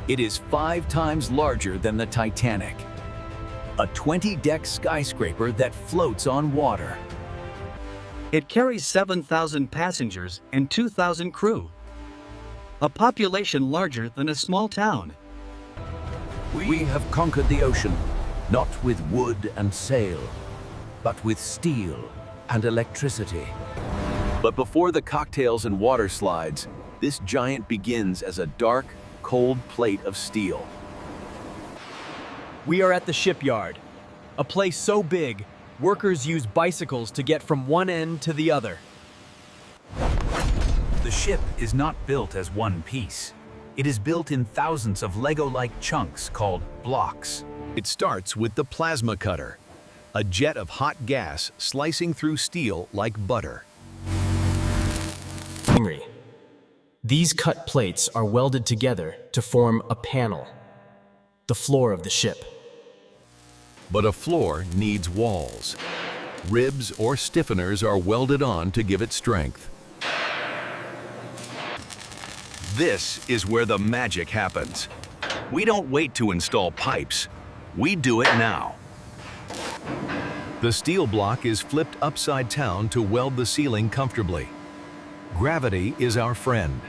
It is 5 times larger than the Titanic. A 20-deck skyscraper that floats on water. It carries 7,000 passengers and 2,000 crew. A population larger than a small town. We have conquered the ocean, not with wood and sail, but with steel and electricity. But before the cocktails and water slides, this giant begins as a dark, cold plate of steel. We are at the shipyard, a place so big, workers use bicycles to get from one end to the other. The ship is not built as one piece. It is built in thousands of Lego-like chunks called blocks. It starts with the plasma cutter, a jet of hot gas slicing through steel like butter. Henry, these cut plates are welded together to form a panel, the floor of the ship. But a floor needs walls. Ribs or stiffeners are welded on to give it strength. This is where the magic happens. We don't wait to install pipes. We do it now. The steel block is flipped upside down to weld the ceiling comfortably. Gravity is our friend.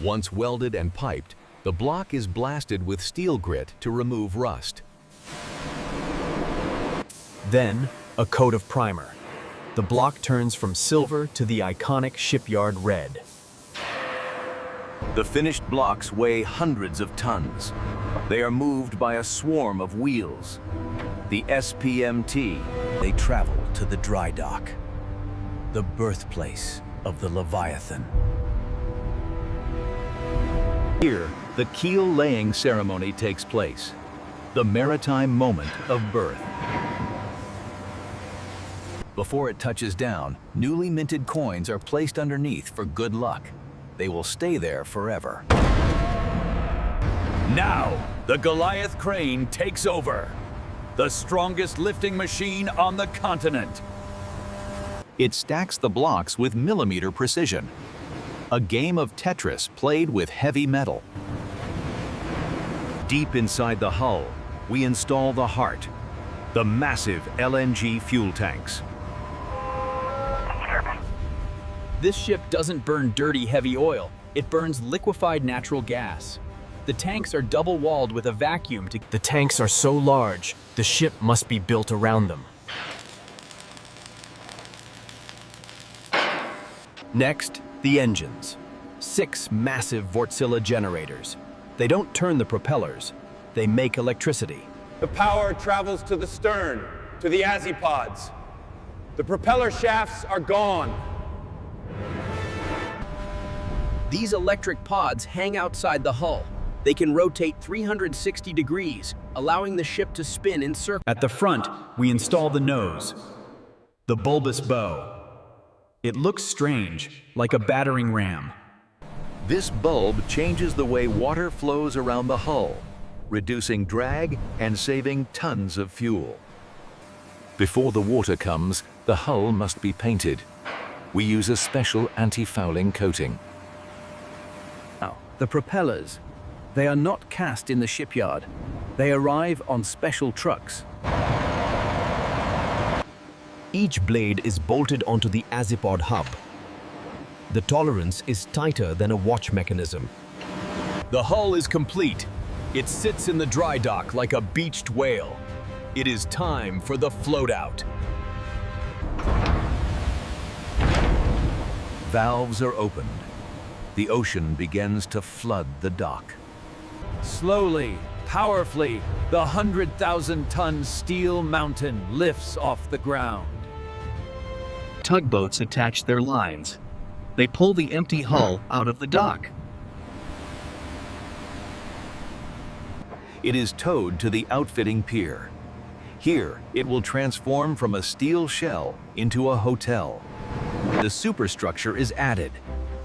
Once welded and piped, the block is blasted with steel grit to remove rust. Then, a coat of primer. The block turns from silver to the iconic shipyard red. The finished blocks weigh hundreds of tons. They are moved by a swarm of wheels. The SPMT, they travel to the dry dock, the birthplace of the Leviathan. Here, the keel laying ceremony takes place, the maritime moment of birth. Before it touches down, newly minted coins are placed underneath for good luck. They will stay there forever. Now, the Goliath crane takes over. The strongest lifting machine on the continent. It stacks the blocks with millimeter precision. A game of Tetris played with heavy metal. Deep inside the hull, we install the heart, the massive LNG fuel tanks. This ship doesn't burn dirty, heavy oil. It burns liquefied natural gas. The tanks are double-walled with a vacuum to... The tanks are so large, the ship must be built around them. Next, the engines. 6 massive Wärtsilä generators. They don't turn the propellers, they make electricity. The power travels to the stern, to the azipods. The propeller shafts are gone. These electric pods hang outside the hull. They can rotate 360 degrees, allowing the ship to spin in circles. At the front, we install the nose, the bulbous bow. It looks strange, like a battering ram. This bulb changes the way water flows around the hull, reducing drag and saving tons of fuel. Before the water comes, the hull must be painted. We use a special anti-fouling coating. Now, the propellers. They are not cast in the shipyard. They arrive on special trucks. Each blade is bolted onto the azipod hub. The tolerance is tighter than a watch mechanism. The hull is complete. It sits in the dry dock like a beached whale. It is time for the float out. Valves are opened. The ocean begins to flood the dock. Slowly, powerfully, the 100,000-ton steel mountain lifts off the ground. Tugboats attach their lines. They pull the empty hull out of the dock. It is towed to the outfitting pier. Here, it will transform from a steel shell into a hotel. The superstructure is added,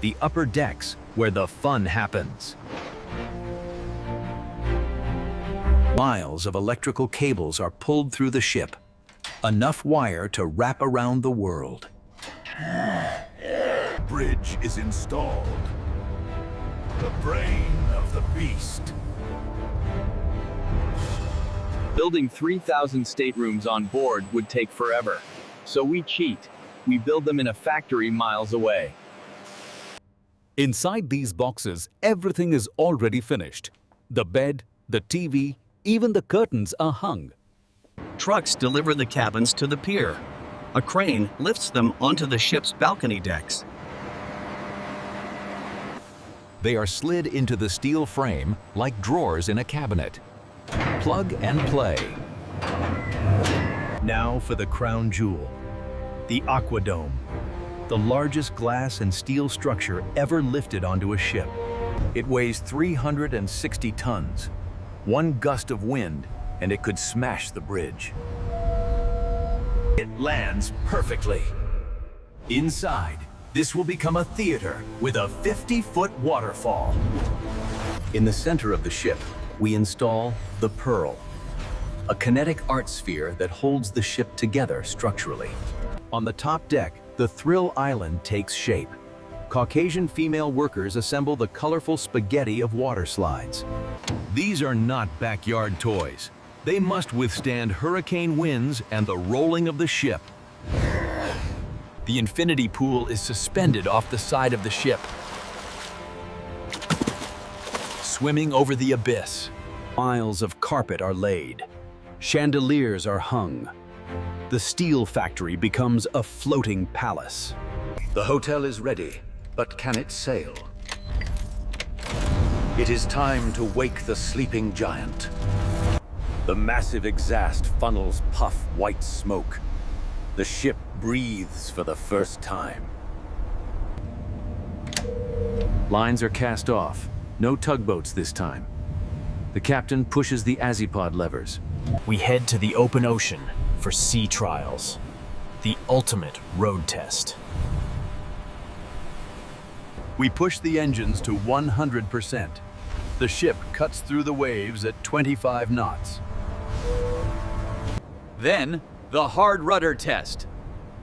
the upper decks where the fun happens. Miles of electrical cables are pulled through the ship, enough wire to wrap around the world. Bridge is installed. The brain of the beast. Building 3,000 staterooms on board would take forever. So we cheat. We build them in a factory miles away. Inside these boxes, everything is already finished. The bed, the TV, even the curtains are hung. Trucks deliver the cabins to the pier. A crane lifts them onto the ship's balcony decks. They are slid into the steel frame like drawers in a cabinet. Plug and play. Now for the crown jewel, the Aquadome, the largest glass and steel structure ever lifted onto a ship. It weighs 360 tons. One gust of wind, and it could smash the bridge. It lands perfectly. Inside, this will become a theater with a 50-foot waterfall. In the center of the ship, we install the Pearl, a kinetic art sphere that holds the ship together structurally. On the top deck, the Thrill Island takes shape. Caucasian female workers assemble the colorful spaghetti of water slides. These are not backyard toys. They must withstand hurricane winds and the rolling of the ship. The infinity pool is suspended off the side of the ship, swimming over the abyss. Miles of carpet are laid. Chandeliers are hung. The steel factory becomes a floating palace. The hotel is ready, but can it sail? It is time to wake the sleeping giant. The massive exhaust funnels puff white smoke. The ship breathes for the first time. Lines are cast off. No tugboats this time. The captain pushes the Azipod levers. We head to the open ocean for sea trials, the ultimate road test. We push the engines to 100%. The ship cuts through the waves at 25 knots. Then, the hard rudder test.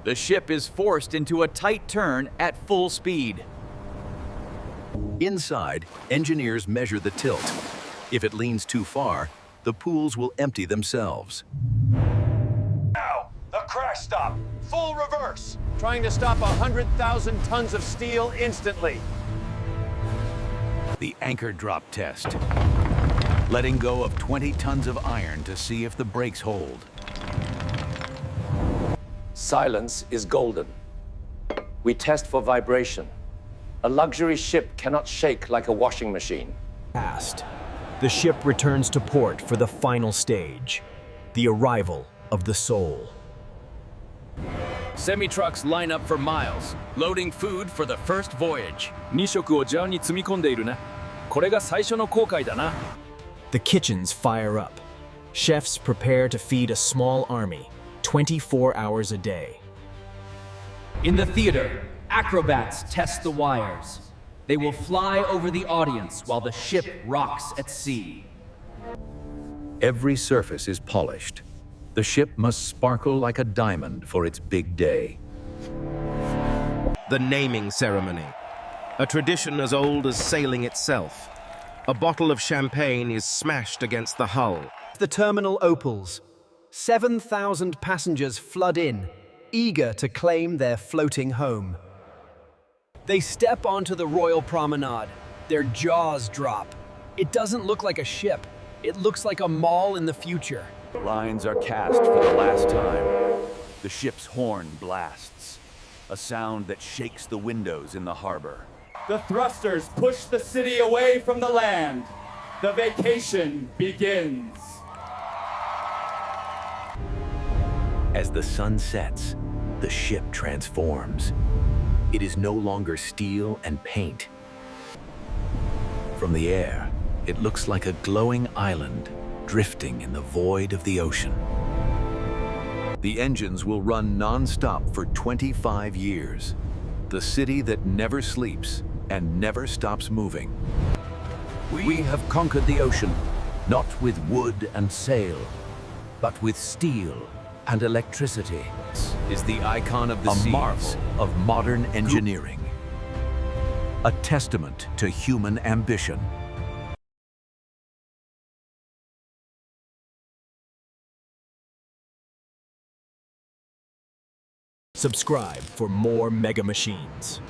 The ship is forced into a tight turn at full speed. Inside, engineers measure the tilt. If it leans too far, the pools will empty themselves. Now, the crash stop. Full reverse. Trying to stop 100,000 tons of steel instantly. The anchor drop test. Letting go of 20 tons of iron to see if the brakes hold. Silence is golden. We test for vibration. A luxury ship cannot shake like a washing machine. Past. The ship returns to port for the final stage, the arrival of the soul. Semi-trucks line up for miles, loading food for the first voyage. 2食をジャーに積み込んでいるね。これが最初の航海だな。The kitchens fire up. Chefs prepare to feed a small army, 24 hours a day. In the theater, acrobats test the wires. They will fly over the audience while the ship rocks at sea. Every surface is polished. The ship must sparkle like a diamond for its big day. The naming ceremony, a tradition as old as sailing itself. A bottle of champagne is smashed against the hull. The terminal opals. 7,000 passengers flood in, eager to claim their floating home. They step onto the Royal Promenade. Their jaws drop. It doesn't look like a ship. It looks like a mall in the future. Lines are cast for the last time. The ship's horn blasts, a sound that shakes the windows in the harbor. The thrusters push the city away from the land. The vacation begins. As the sun sets, the ship transforms. It is no longer steel and paint. From the air, it looks like a glowing island drifting in the void of the ocean. The engines will run non-stop for 25 years. The city that never sleeps and never stops moving. We have conquered the ocean, not with wood and sail, but with steel and electricity. Is the icon of the A seas. marvel of modern engineering. A testament to human ambition. Subscribe for more Mega Machines.